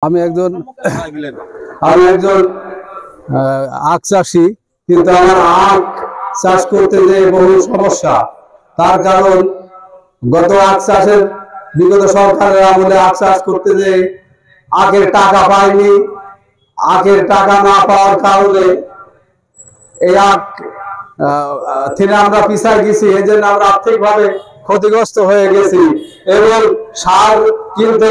আমি একজন আখ চাষি, কিন্তু আমার আখ চাষ করতে যে বহু সমস্যা। তার কারণ গত আখ চাষের বিগত সরকারের আমলে আখ চাষ করতে যে আখের টাকা পাইনি। আখের টাকা না পাওয়ার কারণে এই আখ থেকে আমরা পিছায় গেছি। এই জন্য আমরা আর্থিকভাবে ক্ষতিগ্রস্ত হয়ে গেছি। এবং সার কিনতে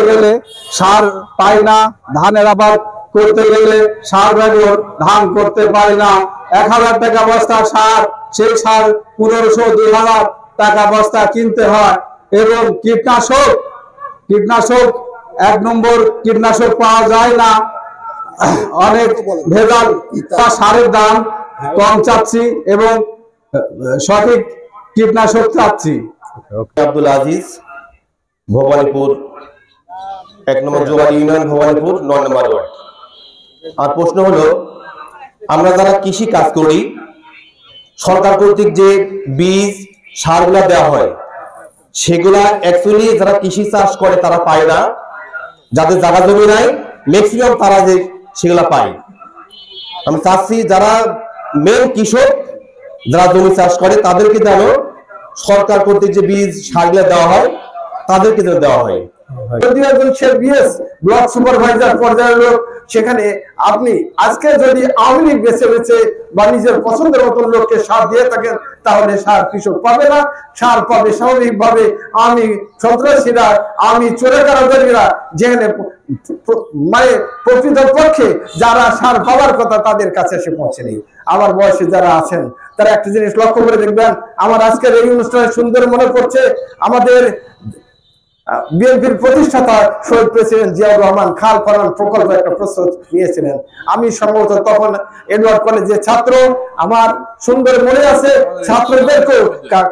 গেলে সার পাই না। ধানের আবাদ করতে গেলে সার ব্যবহার ধান করতে পারি না। 1000 টাকা বস্তা সার, সেই সার 1500-2000 টাকা বস্তা কিনতে হয়। এবং কীটনাশক 1 নম্বর কীটনাশক পাওয়া যায় না। অনেক ভেজাল। সারের দাম কম চাচ্ছি এবং সঠিক কীটনাশক চাচ্ছি। আব্দুল আজিজ, ভবানীপুর 1 নম্বর জোয়ার ইউনিয়ন, ভবানীপুর 9 নম্বর ওয়ার্ড। আর প্রশ্ন হলো, আমরা যারা কৃষি কাজ করি, সরকার কর্তৃক যে বীজ সারগুলা দেওয়া হয়, সেগুলা অ্যাকচুয়ালি যারা কৃষি চাষ করে তারা পায় না। যাদের জায়গা জমি নাই, ম্যাক্সিমাম তারা যে সেগুলা পায়। আমি চাচ্ছি যারা মেন কৃষক, যারা জমি চাষ করে, তাদেরকে যেন সরকার কর্তৃক যে বীজ সারগুলা দেওয়া হয় তাদেরকে যেন দেওয়া হয়। যদি একজন ব্লক সুপারভাইজার পর্যায়ের লোক, সেখানে আপনি আজকে যদি আওয়ামী লীগ বেছে বা নিজের পছন্দের মতো লোককে সার দিয়ে থাকেন, তাহলে সার কৃষক পাবে না। সার পাবে স্বাভাবিকভাবে আমি সন্ত্রাসীরা, আমি চোরেকারীরা, যেখানে মানে প্রকৃত পক্ষে যারা সার পাওয়ার কথা তাদের কাছে এসে পৌঁছেনি। আমার বয়সে যারা আছেন তারা একটা জিনিস লক্ষ্য করে দেখবেন। আমার আজকের এই অনুষ্ঠানে সুন্দর মনে পড়ছে, আমাদের বিএনপির প্রতিষ্ঠাতা শহীদ প্রেসিডেন্ট জিয়াউর রহমান খাল খনন প্রকল্প একটা প্রস্তুত নিয়েছিলেন। আমি সম্ভবত তখন এডওয়ার্ড কলেজের ছাত্র। আমার সুন্দর মনে আছে, ছাত্রদেরকে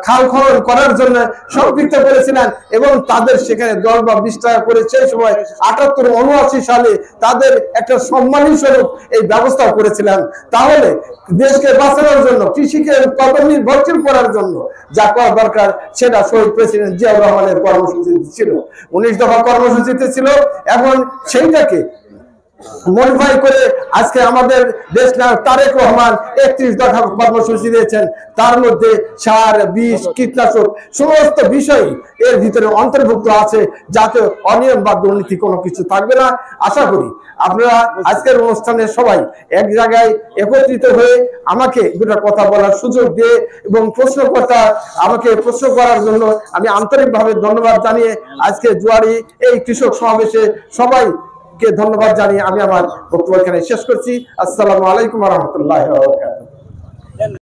খাল খনন করার জন্য সম্পৃক্ত করেছিলেন এবং তাদের সেখানে 10 বা 20 টাকা করে সেই সময় 78-79 সালে তাদের একটা সম্মানী স্বরূপ এই ব্যবস্থা করেছিলেন। তাহলে দেশকে বাঁচানোর জন্য, কৃষিকে কর্মনির্ভরশীল করার জন্য যা করা দরকার সেটা শহীদ প্রেসিডেন্ট জিয়াউর রহমানের কর্মসূচি ছিল, 19 দফা কর্মসূচিতে ছিল। এখন সেইটাকে মডিফাই করে আজকে আমাদের দেশ নায়ক তারেক রহমান 31 দফা কর্মসূচি দিয়েছেন। তার মধ্যে সার, বীজ, কীটনাশক সমস্ত বিষয় এর ভিতরে অন্তর্ভুক্ত আছে, যাতে অনিয়ম বা দুর্নীতি কোনো কিছু থাকবে না। আশা করি আপনারা আজকের অনুষ্ঠানে সবাই এক জায়গায় একত্রিত হয়ে আমাকে দুটো কথা বলার সুযোগ দিয়ে এবং আমাকে প্রশ্ন করার জন্য আমি আন্তরিকভাবে ধন্যবাদ জানিয়ে আজকে জুয়ারি এই কৃষক সমাবেশে সবাইকে ধন্যবাদ জানিয়ে আমি আমার বক্তব্য এখানে শেষ করছি। আসসালামু আলাইকুম ওয়া রাহমাতুল্লাহি ওয়া বারাকাতুহু।